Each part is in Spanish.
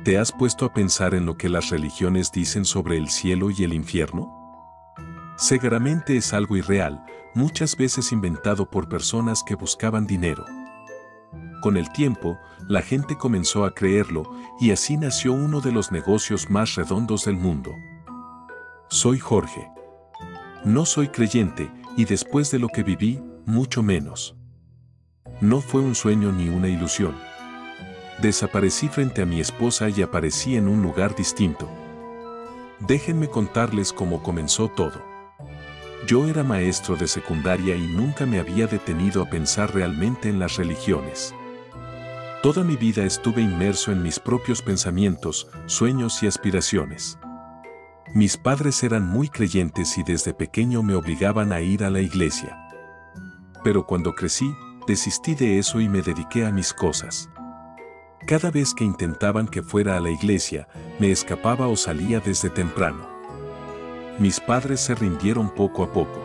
¿Te has puesto a pensar en lo que las religiones dicen sobre el cielo y el infierno? Seguramente es algo irreal, muchas veces inventado por personas que buscaban dinero. Con el tiempo, la gente comenzó a creerlo y así nació uno de los negocios más redondos del mundo. Soy Jorge. No soy creyente y después de lo que viví, mucho menos. No fue un sueño ni una ilusión. Desaparecí frente a mi esposa y aparecí en un lugar distinto. Déjenme contarles cómo comenzó todo. Yo era maestro de secundaria y nunca me había detenido a pensar realmente en las religiones. Toda mi vida estuve inmerso en mis propios pensamientos, sueños y aspiraciones. Mis padres eran muy creyentes y desde pequeño me obligaban a ir a la iglesia. Pero cuando crecí, desistí de eso y me dediqué a mis cosas. Cada vez que intentaban que fuera a la iglesia, me escapaba o salía desde temprano. Mis padres se rindieron poco a poco.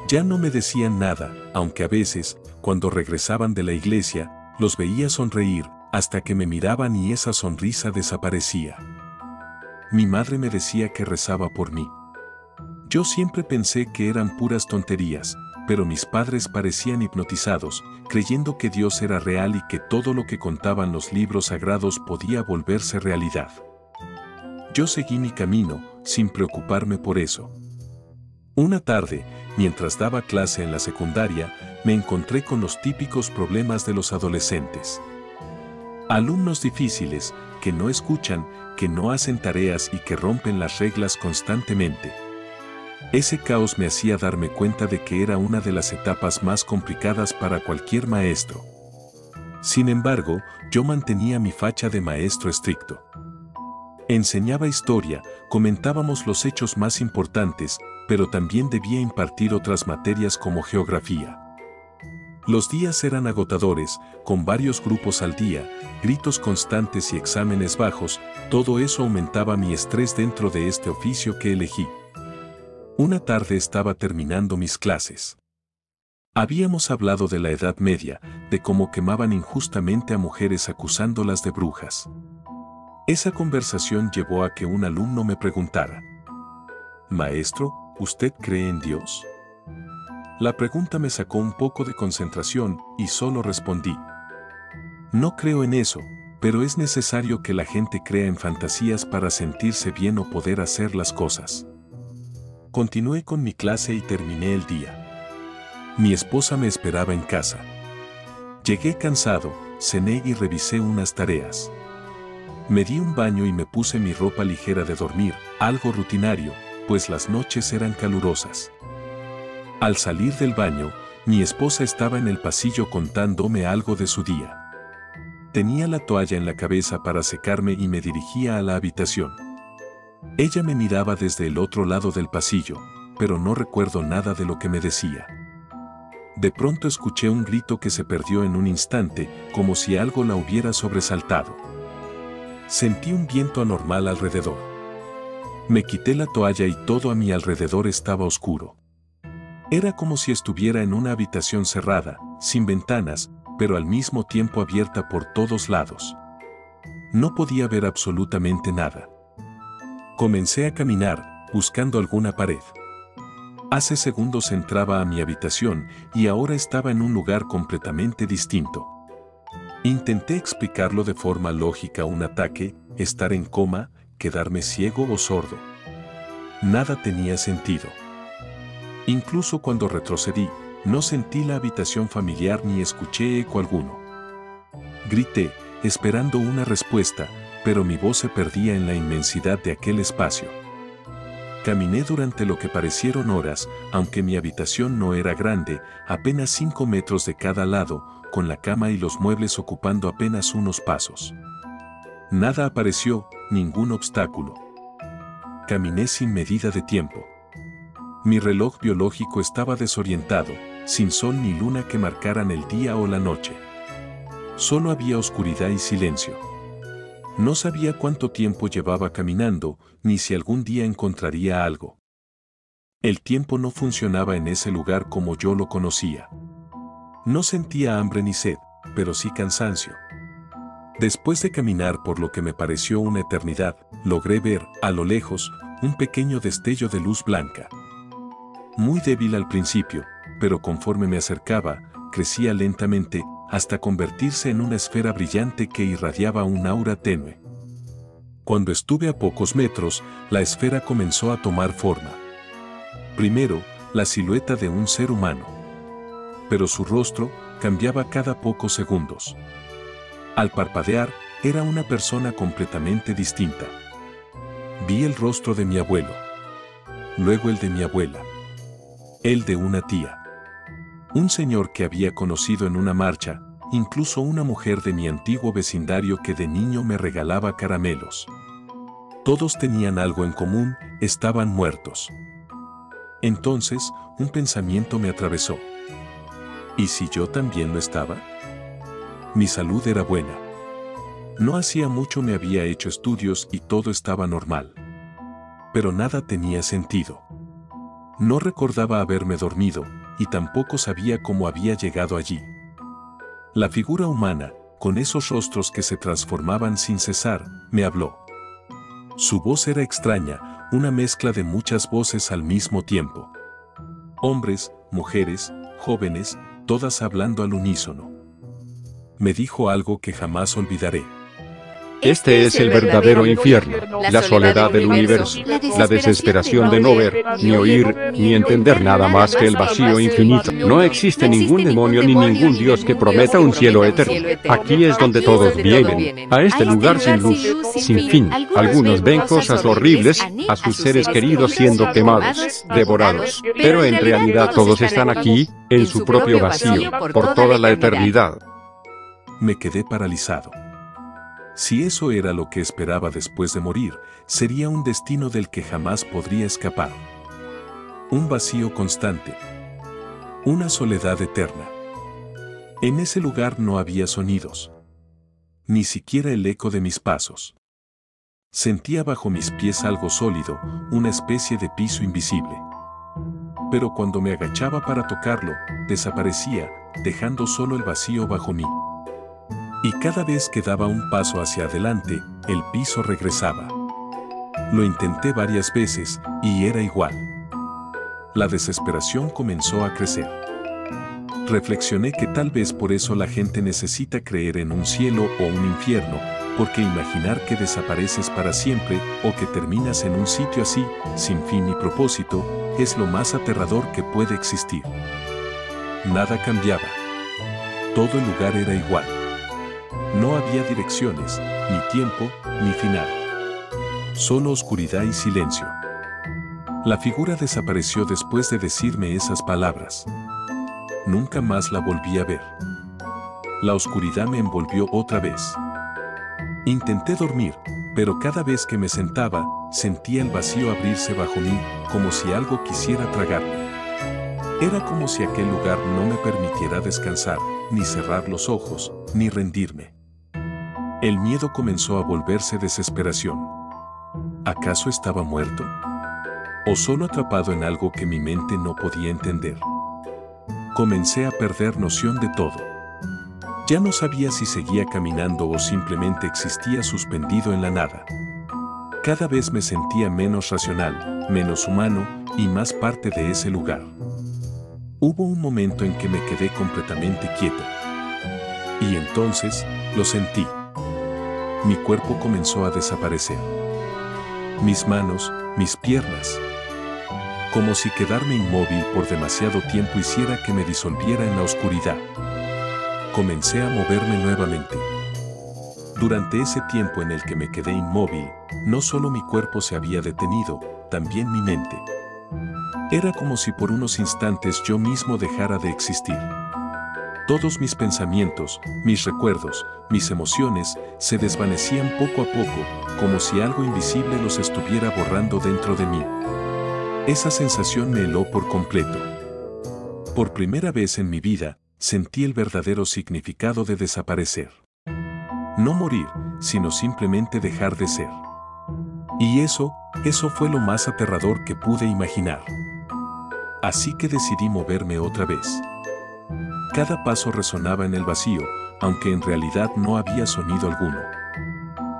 Ya no me decían nada, aunque a veces, cuando regresaban de la iglesia, los veía sonreír, hasta que me miraban y esa sonrisa desaparecía. Mi madre me decía que rezaba por mí. Yo siempre pensé que eran puras tonterías, pero mis padres parecían hipnotizados, creyendo que Dios era real y que todo lo que contaban los libros sagrados podía volverse realidad. Yo seguí mi camino, sin preocuparme por eso. Una tarde, mientras daba clase en la secundaria, me encontré con los típicos problemas de los adolescentes. Alumnos difíciles, que no escuchan, que no hacen tareas y que rompen las reglas constantemente. Ese caos me hacía darme cuenta de que era una de las etapas más complicadas para cualquier maestro. Sin embargo, yo mantenía mi facha de maestro estricto. Enseñaba historia, comentábamos los hechos más importantes, pero también debía impartir otras materias como geografía. Los días eran agotadores, con varios grupos al día, gritos constantes y exámenes bajos, todo eso aumentaba mi estrés dentro de este oficio que elegí. Una tarde estaba terminando mis clases. Habíamos hablado de la Edad Media, de cómo quemaban injustamente a mujeres acusándolas de brujas. Esa conversación llevó a que un alumno me preguntara: «Maestro, ¿usted cree en Dios?». La pregunta me sacó un poco de concentración y solo respondí: «No creo en eso, pero es necesario que la gente crea en fantasías para sentirse bien o poder hacer las cosas». Continué con mi clase y terminé el día. Mi esposa me esperaba en casa. Llegué cansado, cené y revisé unas tareas. Me di un baño y me puse mi ropa ligera de dormir, algo rutinario, pues las noches eran calurosas. Al salir del baño, mi esposa estaba en el pasillo contándome algo de su día. Tenía la toalla en la cabeza para secarme y me dirigía a la habitación. Ella me miraba desde el otro lado del pasillo, pero no recuerdo nada de lo que me decía. De pronto escuché un grito que se perdió en un instante, como si algo la hubiera sobresaltado. Sentí un viento anormal alrededor. Me quité la toalla y todo a mi alrededor estaba oscuro. Era como si estuviera en una habitación cerrada, sin ventanas, pero al mismo tiempo abierta por todos lados. No podía ver absolutamente nada. Comencé a caminar, buscando alguna pared. Hace segundos entraba a mi habitación y ahora estaba en un lugar completamente distinto. Intenté explicarlo de forma lógica: un ataque, estar en coma, quedarme ciego o sordo. Nada tenía sentido. Incluso cuando retrocedí, no sentí la habitación familiar ni escuché eco alguno. Grité, esperando una respuesta, pero mi voz se perdía en la inmensidad de aquel espacio. Caminé durante lo que parecieron horas, aunque mi habitación no era grande, apenas 5 metros de cada lado, con la cama y los muebles ocupando apenas unos pasos. Nada apareció, ningún obstáculo. Caminé sin medida de tiempo. Mi reloj biológico estaba desorientado, sin sol ni luna que marcaran el día o la noche. Solo había oscuridad y silencio. No sabía cuánto tiempo llevaba caminando, ni si algún día encontraría algo. El tiempo no funcionaba en ese lugar como yo lo conocía. No sentía hambre ni sed, pero sí cansancio. Después de caminar por lo que me pareció una eternidad, logré ver, a lo lejos, un pequeño destello de luz blanca. Muy débil al principio, pero conforme me acercaba, crecía lentamente, hasta convertirse en una esfera brillante que irradiaba un aura tenue. Cuando estuve a pocos metros, la esfera comenzó a tomar forma. Primero, la silueta de un ser humano. Pero su rostro cambiaba cada pocos segundos. Al parpadear, era una persona completamente distinta. Vi el rostro de mi abuelo. Luego el de mi abuela. El de una tía. Un señor que había conocido en una marcha, incluso una mujer de mi antiguo vecindario que de niño me regalaba caramelos. Todos tenían algo en común, estaban muertos. Entonces, un pensamiento me atravesó. ¿Y si yo también lo estaba? Mi salud era buena. No hacía mucho me había hecho estudios y todo estaba normal. Pero nada tenía sentido. No recordaba haberme dormido, y tampoco sabía cómo había llegado allí. La figura humana, con esos rostros que se transformaban sin cesar, me habló. Su voz era extraña, una mezcla de muchas voces al mismo tiempo. Hombres, mujeres, jóvenes, todas hablando al unísono. Me dijo algo que jamás olvidaré. Este es el verdadero infierno, la soledad del universo, la desesperación de no ver, ni oír, ni entender nada más que el vacío infinito. No existe ningún demonio ni ningún Dios que prometa un cielo eterno. Aquí es donde todos vienen, a este lugar sin luz, sin fin. Algunos ven cosas horribles, a sus seres queridos siendo quemados, devorados. Pero en realidad todos están aquí, en su propio vacío, por toda la eternidad. Me quedé paralizado. Si eso era lo que esperaba después de morir, sería un destino del que jamás podría escapar. Un vacío constante. Una soledad eterna. En ese lugar no había sonidos. Ni siquiera el eco de mis pasos. Sentía bajo mis pies algo sólido, una especie de piso invisible. Pero cuando me agachaba para tocarlo, desaparecía, dejando solo el vacío bajo mí. Y cada vez que daba un paso hacia adelante, el piso regresaba. Lo intenté varias veces, y era igual. La desesperación comenzó a crecer. Reflexioné que tal vez por eso la gente necesita creer en un cielo o un infierno, porque imaginar que desapareces para siempre o que terminas en un sitio así, sin fin ni propósito, es lo más aterrador que puede existir. Nada cambiaba. Todo el lugar era igual. No había direcciones, ni tiempo, ni final. Solo oscuridad y silencio. La figura desapareció después de decirme esas palabras. Nunca más la volví a ver. La oscuridad me envolvió otra vez. Intenté dormir, pero cada vez que me sentaba, sentía el vacío abrirse bajo mí, como si algo quisiera tragarme. Era como si aquel lugar no me permitiera descansar, ni cerrar los ojos, ni rendirme. El miedo comenzó a volverse desesperación. ¿Acaso estaba muerto? ¿O solo atrapado en algo que mi mente no podía entender? Comencé a perder noción de todo. Ya no sabía si seguía caminando o simplemente existía suspendido en la nada. Cada vez me sentía menos racional, menos humano y más parte de ese lugar. Hubo un momento en que me quedé completamente quieto. Y entonces, lo sentí. Mi cuerpo comenzó a desaparecer. Mis manos, mis piernas. Como si quedarme inmóvil por demasiado tiempo hiciera que me disolviera en la oscuridad. Comencé a moverme nuevamente. Durante ese tiempo en el que me quedé inmóvil, no solo mi cuerpo se había detenido, también mi mente. Era como si por unos instantes yo mismo dejara de existir. Todos mis pensamientos, mis recuerdos, mis emociones, se desvanecían poco a poco, como si algo invisible los estuviera borrando dentro de mí. Esa sensación me heló por completo. Por primera vez en mi vida, sentí el verdadero significado de desaparecer. No morir, sino simplemente dejar de ser. Y eso fue lo más aterrador que pude imaginar. Así que decidí moverme otra vez. Cada paso resonaba en el vacío, aunque en realidad no había sonido alguno.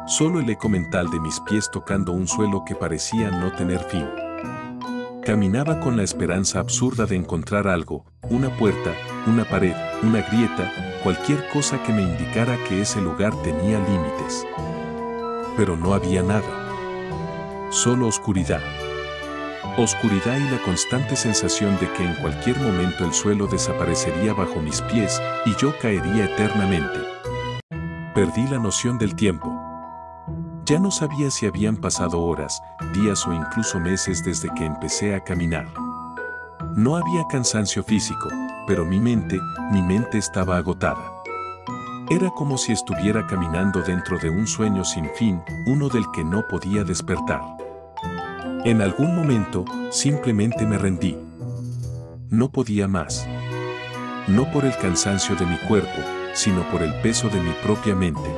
Solo el eco mental de mis pies tocando un suelo que parecía no tener fin. Caminaba con la esperanza absurda de encontrar algo, una puerta, una pared, una grieta, cualquier cosa que me indicara que ese lugar tenía límites. Pero no había nada. Solo oscuridad. Oscuridad y la constante sensación de que en cualquier momento el suelo desaparecería bajo mis pies y yo caería eternamente. Perdí la noción del tiempo. Ya no sabía si habían pasado horas, días o incluso meses desde que empecé a caminar. No había cansancio físico, pero mi mente estaba agotada. Era como si estuviera caminando dentro de un sueño sin fin, uno del que no podía despertar. En algún momento, simplemente me rendí. No podía más. No por el cansancio de mi cuerpo, sino por el peso de mi propia mente.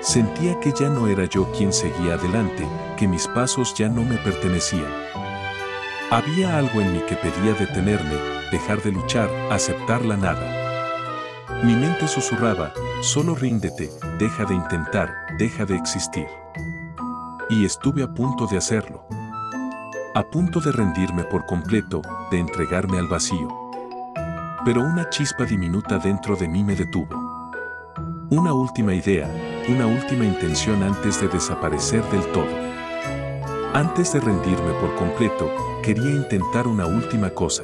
Sentía que ya no era yo quien seguía adelante, que mis pasos ya no me pertenecían. Había algo en mí que pedía detenerme, dejar de luchar, aceptar la nada. Mi mente susurraba, solo ríndete, deja de intentar, deja de existir. Y estuve a punto de hacerlo. A punto de rendirme por completo, de entregarme al vacío. Pero una chispa diminuta dentro de mí me detuvo. Una última idea, una última intención antes de desaparecer del todo. Antes de rendirme por completo, quería intentar una última cosa.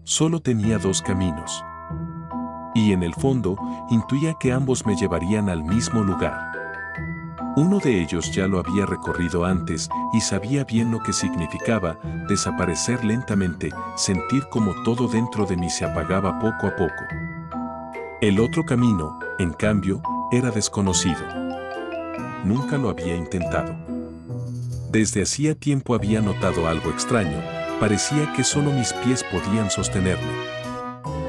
Solo tenía dos caminos. Y en el fondo, intuía que ambos me llevarían al mismo lugar. Uno de ellos ya lo había recorrido antes y sabía bien lo que significaba desaparecer lentamente, sentir como todo dentro de mí se apagaba poco a poco. El otro camino, en cambio, era desconocido. Nunca lo había intentado. Desde hacía tiempo había notado algo extraño, parecía que solo mis pies podían sostenerme.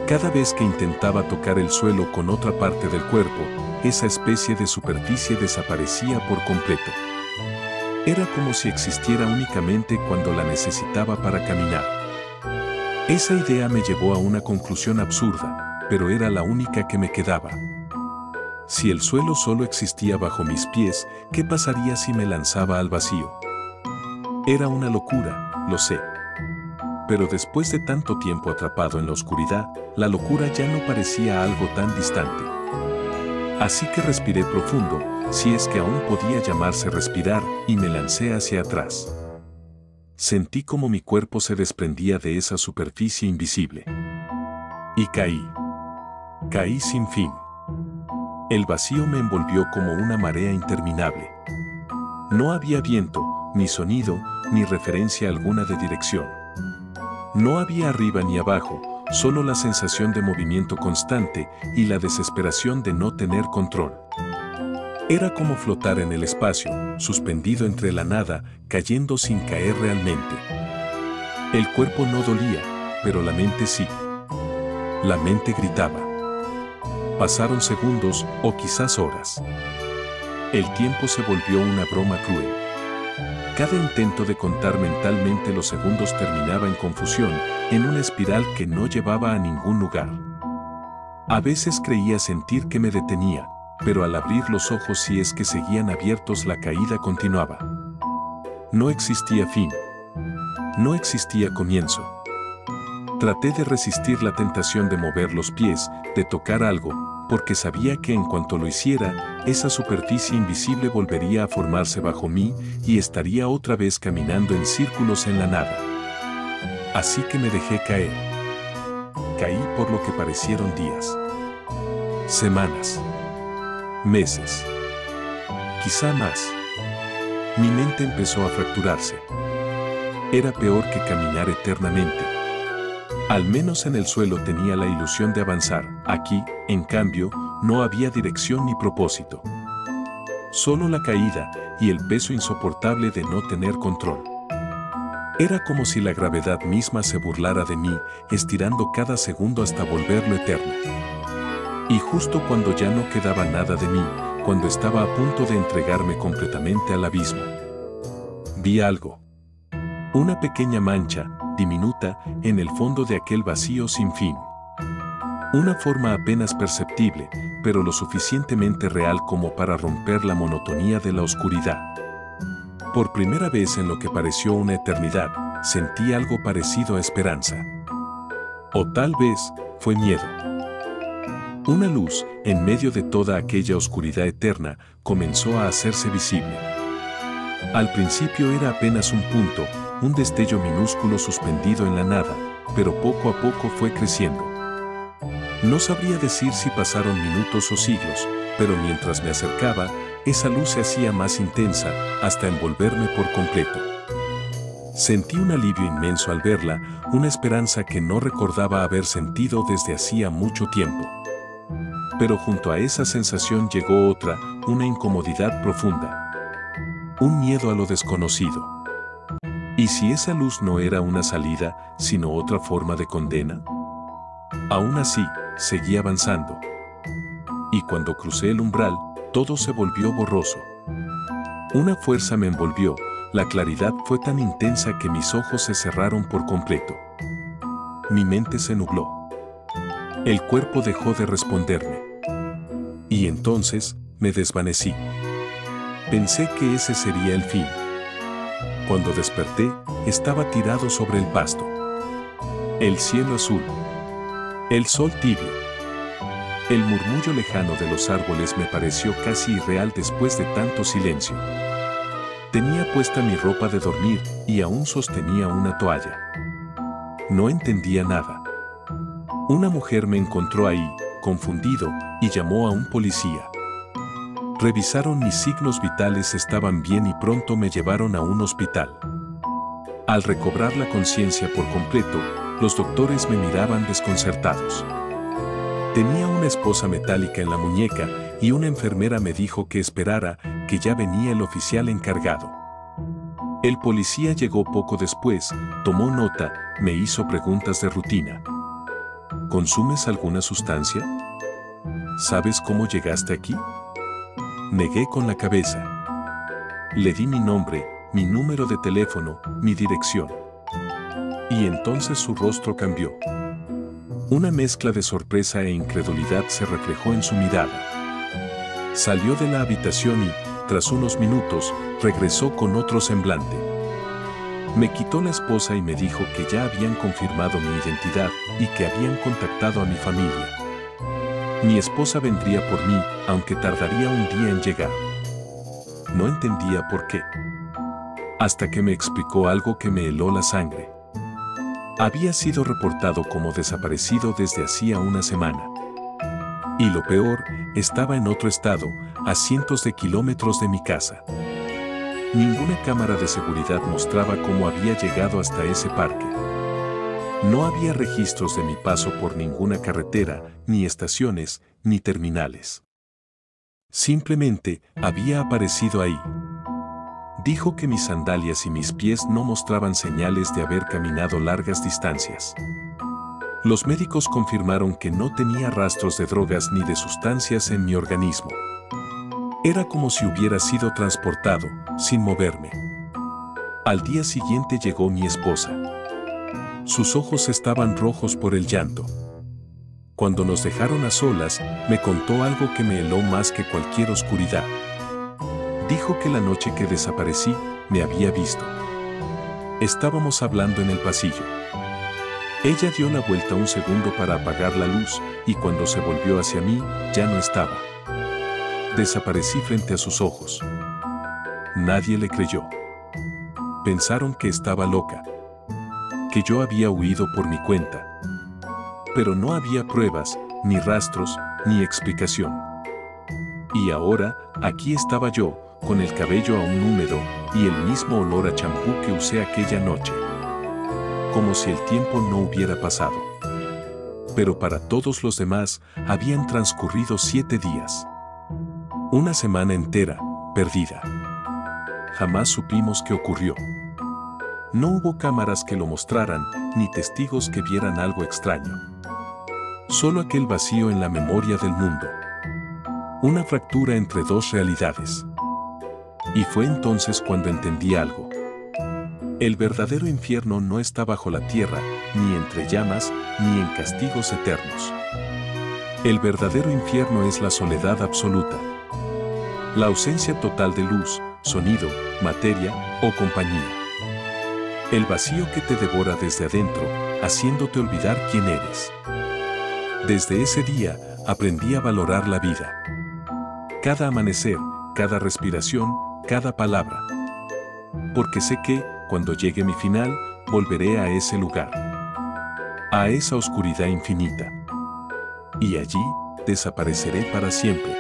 Cada vez que intentaba tocar el suelo con otra parte del cuerpo, esa especie de superficie desaparecía por completo. Era como si existiera únicamente cuando la necesitaba para caminar. Esa idea me llevó a una conclusión absurda, pero era la única que me quedaba. Si el suelo solo existía bajo mis pies, ¿qué pasaría si me lanzaba al vacío? Era una locura, lo sé. Pero después de tanto tiempo atrapado en la oscuridad, la locura ya no parecía algo tan distante. Así que respiré profundo, si es que aún podía llamarse respirar, y me lancé hacia atrás. Sentí como mi cuerpo se desprendía de esa superficie invisible. Y caí. Caí sin fin. El vacío me envolvió como una marea interminable. No había viento, ni sonido, ni referencia alguna de dirección. No había arriba ni abajo, solo la sensación de movimiento constante y la desesperación de no tener control. Era como flotar en el espacio, suspendido entre la nada, cayendo sin caer realmente. El cuerpo no dolía, pero la mente sí. La mente gritaba. Pasaron segundos, o quizás horas. El tiempo se volvió una broma cruel. Cada intento de contar mentalmente los segundos terminaba en confusión, en una espiral que no llevaba a ningún lugar. A veces creía sentir que me detenía, pero al abrir los ojos, si es que seguían abiertos, la caída continuaba. No existía fin. No existía comienzo. Traté de resistir la tentación de mover los pies, de tocar algo, porque sabía que en cuanto lo hiciera, esa superficie invisible volvería a formarse bajo mí y estaría otra vez caminando en círculos en la nada. Así que me dejé caer. Caí por lo que parecieron días, semanas, meses, quizá más. Mi mente empezó a fracturarse. Era peor que caminar eternamente. Al menos en el suelo tenía la ilusión de avanzar. Aquí, en cambio, no había dirección ni propósito. Solo la caída y el peso insoportable de no tener control. Era como si la gravedad misma se burlara de mí, estirando cada segundo hasta volverlo eterno. Y justo cuando ya no quedaba nada de mí, cuando estaba a punto de entregarme completamente al abismo, vi algo. Una pequeña mancha, diminuta, en el fondo de aquel vacío sin fin. Una forma apenas perceptible, pero lo suficientemente real como para romper la monotonía de la oscuridad. Por primera vez en lo que pareció una eternidad, sentí algo parecido a esperanza. O tal vez, fue miedo. Una luz, en medio de toda aquella oscuridad eterna, comenzó a hacerse visible. Al principio era apenas un punto, un destello minúsculo suspendido en la nada, pero poco a poco fue creciendo. No sabría decir si pasaron minutos o siglos, pero mientras me acercaba, esa luz se hacía más intensa, hasta envolverme por completo. Sentí un alivio inmenso al verla, una esperanza que no recordaba haber sentido desde hacía mucho tiempo. Pero junto a esa sensación llegó otra, una incomodidad profunda. Un miedo a lo desconocido. ¿Y si esa luz no era una salida, sino otra forma de condena? Aún así, seguí avanzando. Y cuando crucé el umbral, todo se volvió borroso. Una fuerza me envolvió, la claridad fue tan intensa que mis ojos se cerraron por completo. Mi mente se nubló. El cuerpo dejó de responderme. Y entonces, me desvanecí. Pensé que ese sería el fin. Cuando desperté, estaba tirado sobre el pasto. El cielo azul. El sol tibio. El murmullo lejano de los árboles me pareció casi irreal después de tanto silencio. Tenía puesta mi ropa de dormir y aún sostenía una toalla. No entendía nada. Una mujer me encontró ahí, confundido, y llamó a un policía. Revisaron mis signos vitales, estaban bien y pronto me llevaron a un hospital. Al recobrar la conciencia por completo, los doctores me miraban desconcertados. Tenía una esposa metálica en la muñeca y una enfermera me dijo que esperara, que ya venía el oficial encargado. El policía llegó poco después, tomó nota, me hizo preguntas de rutina. ¿Consumes alguna sustancia? ¿Sabes cómo llegaste aquí? Negué con la cabeza. Le di mi nombre, mi número de teléfono, mi dirección. Y entonces su rostro cambió. Una mezcla de sorpresa e incredulidad se reflejó en su mirada. Salió de la habitación y, tras unos minutos, regresó con otro semblante. Me quitó la esposa y me dijo que ya habían confirmado mi identidad y que habían contactado a mi familia. Mi esposa vendría por mí, aunque tardaría un día en llegar. No entendía por qué. Hasta que me explicó algo que me heló la sangre. Había sido reportado como desaparecido desde hacía una semana. Y lo peor, estaba en otro estado, a cientos de kilómetros de mi casa. Ninguna cámara de seguridad mostraba cómo había llegado hasta ese parque. No había registros de mi paso por ninguna carretera, ni estaciones, ni terminales. Simplemente, había aparecido ahí. Dijo que mis sandalias y mis pies no mostraban señales de haber caminado largas distancias. Los médicos confirmaron que no tenía rastros de drogas ni de sustancias en mi organismo. Era como si hubiera sido transportado, sin moverme. Al día siguiente llegó mi esposa. Sus ojos estaban rojos por el llanto. Cuando nos dejaron a solas, me contó algo que me heló más que cualquier oscuridad. Dijo que la noche que desaparecí, me había visto. Estábamos hablando en el pasillo. Ella dio la vuelta un segundo para apagar la luz, y cuando se volvió hacia mí, ya no estaba. Desaparecí frente a sus ojos. Nadie le creyó. Pensaron que estaba loca, que yo había huido por mi cuenta. Pero no había pruebas, ni rastros, ni explicación. Y ahora, aquí estaba yo, con el cabello aún húmedo, y el mismo olor a champú que usé aquella noche. Como si el tiempo no hubiera pasado. Pero para todos los demás, habían transcurrido 7 días. Una semana entera, perdida. Jamás supimos qué ocurrió. No hubo cámaras que lo mostraran, ni testigos que vieran algo extraño. Solo aquel vacío en la memoria del mundo. Una fractura entre dos realidades. Y fue entonces cuando entendí algo. El verdadero infierno no está bajo la tierra, ni entre llamas, ni en castigos eternos. El verdadero infierno es la soledad absoluta. La ausencia total de luz, sonido, materia o compañía. El vacío que te devora desde adentro, haciéndote olvidar quién eres. Desde ese día, aprendí a valorar la vida. Cada amanecer, cada respiración, cada palabra. Porque sé que, cuando llegue mi final, volveré a ese lugar. A esa oscuridad infinita. Y allí, desapareceré para siempre.